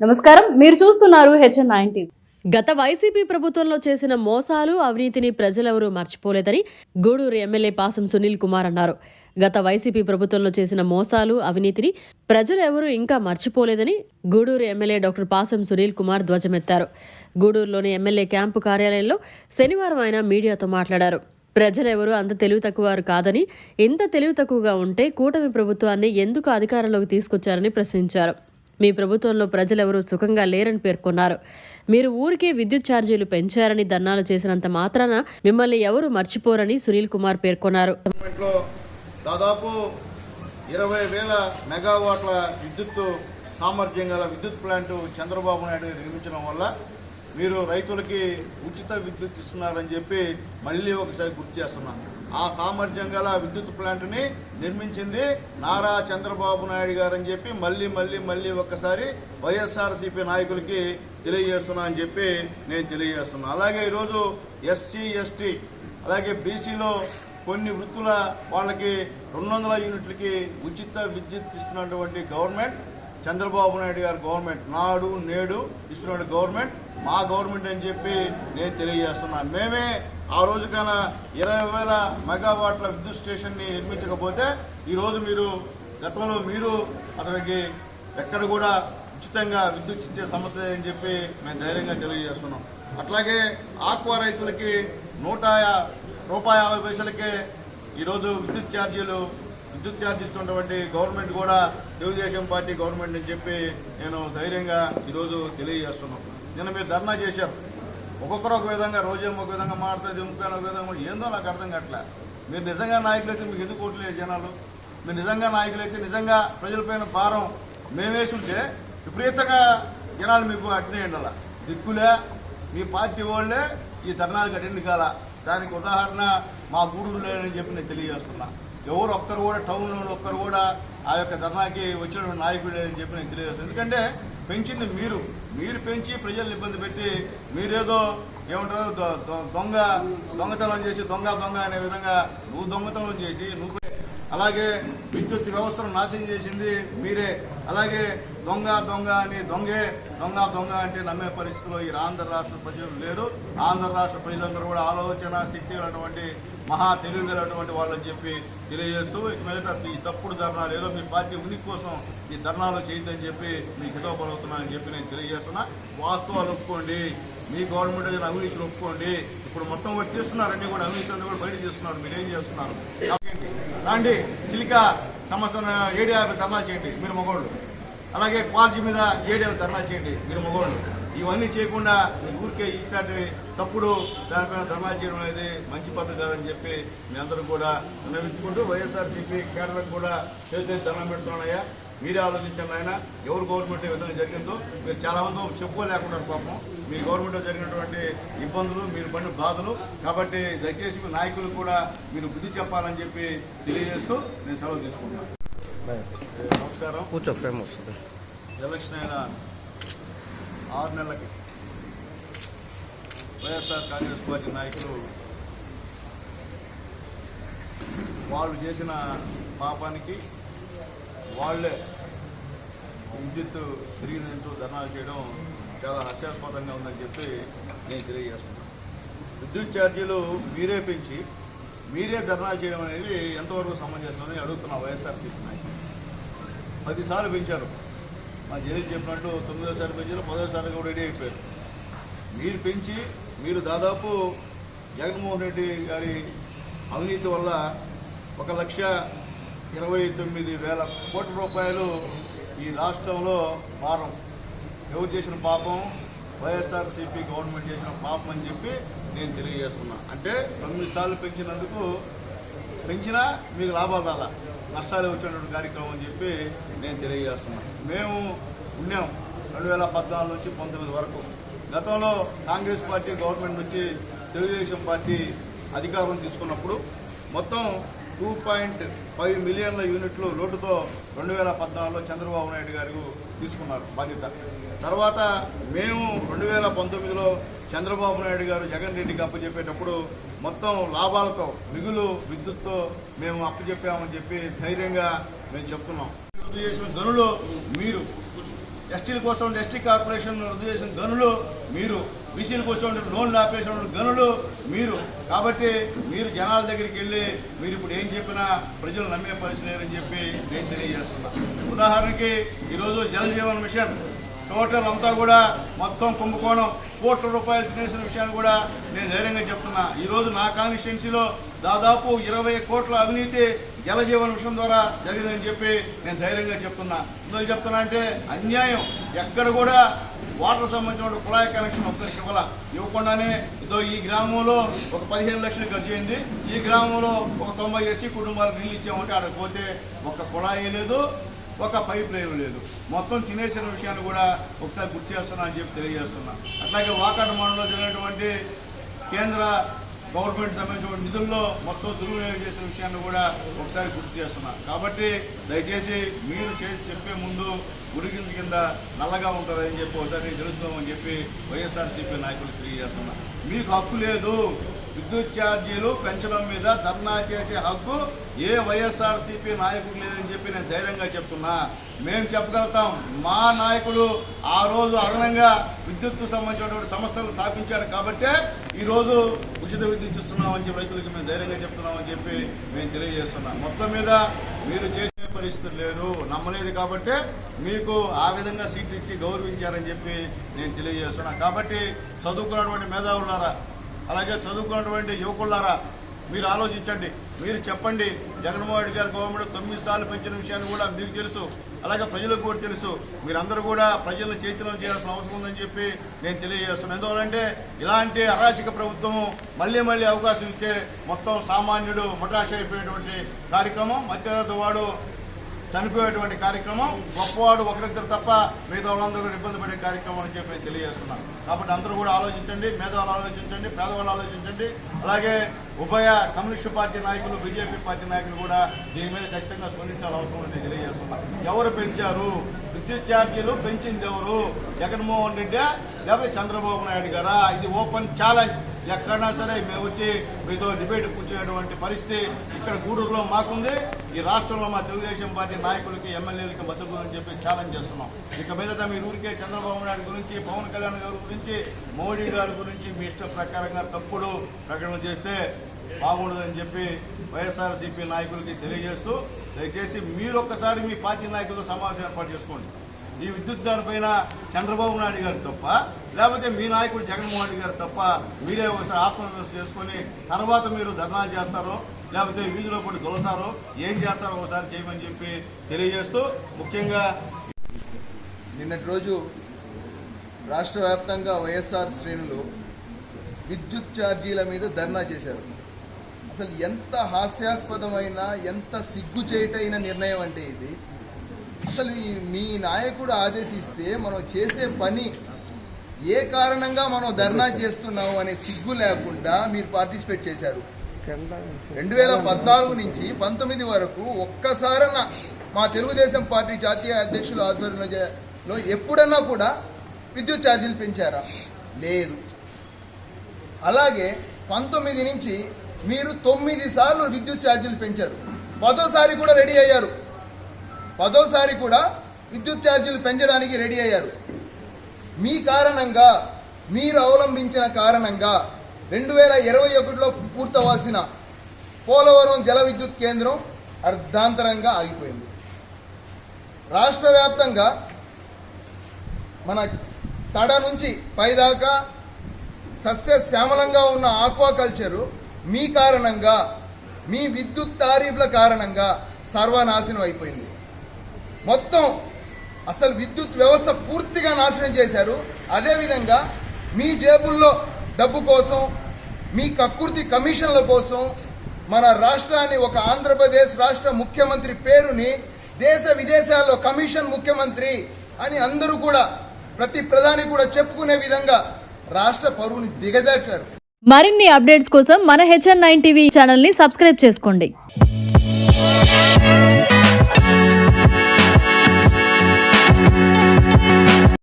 నమస్కారం, మీరు చూస్తున్నారు HN9 టీవీ. గత వైసీపీ ప్రభుత్వంలో చేసిన మోసాలు అవినీతిని ప్రజలెవరూ మర్చిపోలేదని గూడూరు ఎమ్మెల్యే పాసం సునీల్ కుమార్ అన్నారు. గత వైసీపీ ప్రభుత్వంలో చేసిన మోసాలు అవినీతిని ప్రజలెవరూ ఇంకా మర్చిపోలేదని గూడూరు ఎమ్మెల్యే డాక్టర్ పాసం సునీల్ కుమార్ ధ్వజమెత్తారు. గూడూరులోని ఎమ్మెల్యే క్యాంపు కార్యాలయంలో శనివారం ఆయన మీడియాతో మాట్లాడారు. ప్రజలెవరూ అంత తెలివి తక్కువవారు కాదని, ఇంత తెలివి తక్కువగా ఉంటే కూటమి ప్రభుత్వాన్ని ఎందుకు అధికారంలోకి తీసుకొచ్చారని ప్రశ్నించారు. మీ ప్రభుత్వంలో ప్రజలెవరూ సుఖంగా లేరని పేర్కొన్నారు. మీరు ఊరికే విద్యుత్ ఛార్జీలు పెంచారని ధర్నాలు చేసినంత మాత్రాన మిమ్మల్ని ఎవరూ మర్చిపోరని సునీల్ కుమార్ పేర్కొన్నారు. దాదాపు 20,000 మెగావాట్ల విద్యుత్ సామర్థ్యం గల విద్యుత్ ప్లాంట్ చంద్రబాబు నాయుడు నిర్మించడం వల్ల మీరు రైతులకి ఉచిత విద్యుత్ ఇస్తున్నారని చెప్పి మళ్ళీ ఒకసారి గుర్తు చేస్తున్నాను. ఆ సామర్థ్యం గల విద్యుత్ ప్లాంట్ని నిర్మించింది నారా చంద్రబాబు నాయుడు గారు అని చెప్పి మళ్ళీ ఒక్కసారి వైఎస్ఆర్సీపీ నాయకులకి తెలియజేస్తున్నా అని చెప్పి నేను తెలియజేస్తున్నాను. అలాగే ఈరోజు ఎస్సీ ఎస్టీ అలాగే బీసీలో కొన్ని వృత్తుల వాళ్ళకి 200 యూనిట్లకి ఉచిత విద్యుత్ ఇస్తున్నటువంటి గవర్నమెంట్ చంద్రబాబు నాయుడు గారి గవర్నమెంట్, నాడు నేడు ఇస్తున్న గవర్నమెంట్ మా గవర్నమెంట్ అని చెప్పి నేను తెలియజేస్తున్నాను. మేమే ఆ రోజు కన్నా 20,000 మెగావాట్ల విద్యుత్ స్టేషన్ని నిర్మించకపోతే ఈరోజు గతంలో మీరు అతనికి ఎక్కడ కూడా ఉచితంగా విద్యుత్ ఇచ్చే సమస్య అని చెప్పి మేము ధైర్యంగా తెలియజేస్తున్నాం. అట్లాగే ఆక్వా రైతులకి ₹150 ఈరోజు విద్యుత్ ఛార్జ్ ఇస్తున్నటువంటి గవర్నమెంట్ కూడా తెలుగుదేశం పార్టీ గవర్నమెంట్ అని చెప్పి నేను ధైర్యంగా ఈరోజు తెలియజేస్తున్నాం. నిన్న మీరు ధర్నా చేశారు. ఒక్కొక్కరు ఒక విధంగా, రోజేమో ఒక విధంగా మాట్లాడుతుంది, ఇంకొక విధంగా, ఏందో నాకు అర్థం కావట్లే. మీరు నిజంగా నాయకులైతే మీకు ఎందుకు ఓట్లేదు జనాలు? మీరు నిజంగా నాయకులైతే నిజంగా ప్రజలపైన భారం మేమేసి ఉంటే విపరీతంగా జనాలు మీకు అటెండ్ అలా దిక్కులే మీ పార్టీ వాళ్ళే ఈ ధర్నాలకు అటెండ్ కాల. దానికి ఉదాహరణ మా గూడూరు లేదని చెప్పి నేను తెలియజేస్తున్నా. ఎవరు ఒక్కరు కూడా టౌన్లో ఒక్కరు కూడా ఆ యొక్క ధర్నాకి వచ్చినటువంటి నాయకుడు లేదని చెప్పి నేను తెలియజేస్తాను. ఎందుకంటే పెంచింది మీరు పెంచి ప్రజలను ఇబ్బంది పెట్టి మీరేదో ఏమంటారు దొంగతనం చేసి దొంగ దొంగ అనే విధంగా నువ్వు దొంగతనం చేసి అలాగే విద్యుత్ వ్యవస్థను నాశనం చేసింది మీరే. అలాగే దొంగ అని దొంగ అంటే నమ్మే పరిస్థితిలో ఈ ఆంధ్ర రాష్ట్ర ప్రజలు లేరు. ఆంధ్ర రాష్ట్ర ప్రజలందరూ కూడా ఆలోచన శక్తి కలిగినటువంటి మహా తెలివి కలిగినటువంటి వాళ్ళని చెప్పి తెలియజేస్తూ ఇక మీదట ఈ తప్పుడు ధర్నాలు ఏదో మీ పార్టీ ఉనికి కోసం ఈ ధర్నాలు చేయొద్దని చెప్పి మీకు హితోపలుతున్నానని చెప్పి నేను తెలియజేస్తున్నా. వాస్తవాలు ఒప్పుకోండి, మీ గవర్నమెంట్ అవినీతిని ఒప్పుకోండి. ఇప్పుడు మొత్తం కూడా తీస్తున్నారు, అన్ని కూడా అవినీతి కూడా బయట తీస్తున్నారు. మీరేం చేస్తున్నారు? రాండి, చిలిక సంవత్సరం 750 ధర్నా చేయండి మీరు మగోళ్ళు. అలాగే క్వాలిటీ మీద 750 ధర్నా చేయండి మీరు మగోళ్ళు. ఇవన్నీ చేయకుండా ఊరికే ఇట్లాంటి తప్పుడు దానిపైన ధర్నా చేయడం అనేది మంచి పద్ధతి కాదని చెప్పి మీ అందరూ కూడా విన్నవించుకుంటూ వైఎస్ఆర్సీపీ కేడర్లకు కూడా చేతి ధర్నా పెడుతున్నాయా, మీరే ఆలోచించండి. ఆయన ఎవరు గవర్నమెంట్ ఏ విధంగా జరిగిందో మీరు చాలా మంది చెప్పుకోలేకున్నారు పాపం. మీ గవర్నమెంట్లో జరిగినటువంటి ఇబ్బందులు, మీరు పడిన బాధలు. కాబట్టి దయచేసి మీ నాయకులు కూడా మీరు బుద్ధి చెప్పాలని చెప్పి తెలియజేస్తూ నేను సెలవు తీసుకుంటున్నాను. నమస్కారం. ఎలక్షన్ అయిన 6 నెలలకి వైఎస్ఆర్ కాంగ్రెస్ పార్టీ నాయకులు వాళ్ళు చేసిన పాపానికి వాళ్లే విద్యుత్ తిరిగినంటూ ధర్నాలు చేయడం చాలా హాస్యాస్పదంగా ఉందని చెప్పి నేను తెలియజేస్తున్నాను. విద్యుత్ ఛార్జీలు మీరే పెంచి మీరే ధర్నాలు చేయడం అనేది ఎంతవరకు సమంజసమని అడుగుతున్నా. వైఎస్ఆర్సీపీ నాయకులు 10 సార్లు పెంచారు. మా జైలు చెప్పినట్టు 9వ సారి పెంచారు, 10వ సారి కూడా రెడీ అయిపోయారు. మీరు పెంచి మీరు దాదాపు జగన్మోహన్ రెడ్డి గారి అవినీతి వల్ల 1,29,000 కోట్ల రూపాయలు ఈ రాష్ట్రంలో భారం. ఎవరు చేసిన పాపం? వైఎస్ఆర్సీపీ గవర్నమెంట్ చేసిన పాపం అని చెప్పి నేను తెలియజేస్తున్నా. అంటే 9 సార్లు పెంచినా మీకు లాభాలు రాలా, నష్టాలు వచ్చినటువంటి కార్యక్రమం అని చెప్పి నేను తెలియజేస్తున్నాను. మేము ఉన్నాం 2014 నుంచి 19 వరకు. గతంలో కాంగ్రెస్ పార్టీ గవర్నమెంట్ నుంచి తెలుగుదేశం పార్టీ అధికారం తీసుకున్నప్పుడు మొత్తం 2.5 మిలియన్ల యూనిట్లు లోటుతో 2014లో చంద్రబాబు నాయుడు గారు తీసుకున్నారు బాధ్యత. తర్వాత మేము 2019లో చంద్రబాబు నాయుడు గారు జగన్ రెడ్డికి అప్పచెప్పేటప్పుడు మొత్తం లాభాలతో మిగులు విద్యుత్తో మేము అప్పచెప్పామని చెప్పి ధైర్యంగా మేము చెప్తున్నాం. చేసిన గనులు మీరు ఎస్టీల కోసం ఎస్టీ కార్పొరేషన్ రద్దు చేసిన గనులు మీరు, బీసీలకు వచ్చే లోన్లు ఆపేసిన గనులు మీరు. కాబట్టి మీరు జనాల దగ్గరికి వెళ్ళి మీరు ఇప్పుడు ఏం చెప్పినా ప్రజలు నమ్మే పరిస్థితి లేరని చెప్పి నేను తెలియజేస్తున్నా. ఉదాహరణకి ఈరోజు జల్ జీవన్ మిషన్ టోటల్ అంతా కూడా మొత్తం కుంభకోణం కోట్ల రూపాయలు తినేసిన విషయాన్ని కూడా నేను ధైర్యంగా చెప్తున్నా. ఈరోజు నా కాన్స్టిట్యున్సీలో దాదాపు 20 కోట్ల అవినీతి జలజీవన్ మిషన్ ద్వారా జరిగిందని చెప్పి నేను ధైర్యంగా చెప్తున్నా. ఎందుకు చెప్తున్నా అంటే అన్యాయం. ఎక్కడ కూడా వాటర్ సంబంధించిన కుళాయి కనెక్షన్ ఒక్కరికి ఇవ్వకుండానే ఇదో ఈ గ్రామంలో ఒక 15 లక్షలు ఖర్చు అయింది, ఈ గ్రామంలో ఒక 90 ఎస్సీ కుటుంబాలకు నీళ్ళు ఇచ్చామంటే ఆడ పోతే ఒక కుళాయి లేదు, ఒక పైప్ లైన్ లేదు, మొత్తం తినేసిన విషయాన్ని కూడా ఒకసారి గుర్తు చేస్తున్నా అని చెప్పి తెలియజేస్తున్నా. అట్లాగే వాకాట మండలంలో జరిగినటువంటి కేంద్ర గవర్నమెంట్ సంబంధించిన నిధుల్లో మొత్తం దుర్వినియోగం చేసిన విషయాన్ని కూడా ఒకసారి గుర్తు చేస్తున్నా. కాబట్టి దయచేసి మీరు చేసి చెప్పే ముందు గురిగింజ కింద నల్లగా ఉంటారని చెప్పి ఒకసారి తెలుసుకోమని చెప్పి వైఎస్ఆర్సీపీ నాయకులు తెలియజేస్తున్నా. మీకు హక్కు లేదు, విద్యుత్ ఛార్జీలు పెంచడం మీద ధర్నా చేసే హక్కు ఏ వైఎస్ఆర్సీపీ నాయకుడు లేదని చెప్పి నేను ధైర్యంగా చెప్తున్నా. మేము చెప్పగలుగుతాం. మా నాయకుడు ఆ రోజు అదనంగా విద్యుత్తు సంబంధించినటువంటి సంస్థలు స్థాపించాడు కాబట్టే ఈరోజు ఉచిత విద్యుత్ ఇస్తున్నామని చెప్పి రైతులకు మేము ధైర్యంగా చెప్తున్నామని చెప్పి మేము తెలియజేస్తున్నాం. మొత్తం మీద మీరు చేసే పరిస్థితులు లేదు, నమ్మలేదు కాబట్టే మీకు ఆ విధంగా సీట్లు ఇచ్చి గౌరవించారని చెప్పి నేను తెలియజేస్తున్నా. కాబట్టి చదువుకున్నటువంటి మేధావులారా, అలాగే చదువుకున్నటువంటి యువకులారా, మీరు ఆలోచించండి, మీరు చెప్పండి. జగన్మోహన్ రెడ్డి గారు గవర్నమెంట్ 9 సార్లు పెంచిన విషయాన్ని కూడా మీకు తెలుసు, అలాగే ప్రజలకు కూడా తెలుసు. మీరందరూ కూడా ప్రజలను చైతన్యం చేయాల్సిన అవసరం ఉందని చెప్పి నేను తెలియజేస్తున్నాను. ఎందువల్లంటే ఇలాంటి అరాచక ప్రభుత్వం మళ్ళీ మళ్ళీ అవకాశం ఇచ్చే మొత్తం సామాన్యుడు ముఠాష అయిపోయేటువంటి కార్యక్రమం, మధ్యతరగతి వాడు చనిపోయేటువంటి కార్యక్రమం, గొప్పవాడు ఒకరిద్దరు తప్ప మిగతా వాళ్ళందరూ కూడా ఇబ్బంది పడే కార్యక్రమం అని చెప్పి నేను తెలియజేస్తున్నాను. కాబట్టి అందరూ కూడా ఆలోచించండి, మేధావులు ఆలోచించండి, పేదవాళ్ళు ఆలోచించండి. అలాగే ఉభయ కమ్యూనిస్టు పార్టీ నాయకులు, బీజేపీ పార్టీ నాయకులు కూడా దీని మీద ఖచ్చితంగా స్పందించాల్సిన అవసరం నేను తెలియజేస్తున్నాను. ఎవరు పెంచారు విద్యుత్ ఛార్జీలు? పెంచింది ఎవరు? జగన్మోహన్ రెడ్డి లేకపోతే చంద్రబాబు నాయుడు గారా? ఇది ఓపెన్ ఛాలెంజ్. ఎక్కడైనా సరే మేము వచ్చి మీతో డిబేట్ కూర్చునేటువంటి పరిస్థితి ఇక్కడ గూడూరులో మాకుంది. ఈ రాష్ట్రంలో మా తెలుగుదేశం పార్టీ నాయకులకి, ఎమ్మెల్యేలకి మద్దతు అని చెప్పి ఛాలెంజ్ చేస్తున్నాం. ఇక మీదట మీరు ఊరికే చంద్రబాబు నాయుడు గురించి, పవన్ కళ్యాణ్ గారి గురించి, మోడీ గారి గురించి మీ ఇష్ట ప్రకారంగా తప్పుడు ప్రకటన చేస్తే బాగుండదని చెప్పి వైఎస్ఆర్సీపీ నాయకులకి తెలియజేస్తూ, దయచేసి మీరు ఒక్కసారి మీ పార్టీ నాయకులతో సమావేశం ఏర్పాటు చేసుకోండి. ఈ విద్యుత్ దానిపైన చంద్రబాబు నాయుడు గారు తప్ప, లేకపోతే మీ నాయకుడు జగన్మోహన్ రెడ్డి గారు తప్ప మీరే ఒకసారి ఆత్మవిమర్శ చేసుకుని తర్వాత మీరు ధర్నాలు చేస్తారో లేకపోతే వీధిలో కూడా దొరుకుతారో ఏం చేస్తారో ఒకసారి చేయమని చెప్పి తెలియజేస్తూ, ముఖ్యంగా నిన్నటి రోజు రాష్ట్ర వ్యాప్తంగా వైఎస్ఆర్ శ్రేణులు విద్యుత్ ఛార్జీల మీద ధర్నా చేశారు. అసలు ఎంత హాస్యాస్పదమైన, ఎంత సిగ్గుచేటైన నిర్ణయం అంటే ఇది. అసలు మీ నాయకుడు ఆదేశిస్తే మనం చేసే పని ఏ కారణంగా మనం ధర్నా చేస్తున్నాము అనే సిగ్గు లేకుండా మీరు పార్టిసిపేట్ చేశారు. 2014 నుంచి 19 వరకు ఒక్కసారన్నా మా తెలుగుదేశం పార్టీ జాతీయ అధ్యక్షుల ఆధ్వర్యంలో ఎప్పుడన్నా కూడా విద్యుత్ ఛార్జీలు పెంచారా? లేదు. అలాగే 19 నుంచి మీరు 9 సార్లు విద్యుత్ ఛార్జీలు పెంచారు. 10వ కూడా రెడీ అయ్యారు. 10వ కూడా విద్యుత్ ఛార్జీలు పెంచడానికి రెడీ అయ్యారు. మీ కారణంగా, మీరు అవలంబించిన కారణంగా 2021లో పూర్తవలసిన పోలవరం జల విద్యుత్ కేంద్రం అర్ధాంతరంగా ఆగిపోయింది. రాష్ట్ర వ్యాప్తంగా మన తడ నుంచి పైదాకా సస్యశ్యామలంగా ఉన్న ఆక్వాకల్చరు మీ కారణంగా, మీ విద్యుత్ తారీఫ్ల కారణంగా సర్వనాశనం అయిపోయింది. మొత్తం అసలు విద్యుత్ వ్యవస్థ పూర్తిగా నాశనం చేశారు. అదేవిధంగా మీ జేబుల్లో డబ్బు కోసం, మీ కక్కుర్తి కమిషన్ల కోసం మన రాష్ట్రాన్ని, ఒక ఆంధ్రప్రదేశ్ రాష్ట్ర ముఖ్యమంత్రి పేరుని దేశ విదేశాల్లో కమిషన్ ముఖ్యమంత్రి అని అందరూ కూడా, ప్రతి ప్రధాని కూడా చెప్పుకునే విధంగా రాష్ట్ర పరువుని దిగజార్చారు. మరిన్ని అప్డేట్స్ కోసం మన HN9 టీవీ ఛానల్ ని సబ్స్క్రైబ్ చేసుకోండి.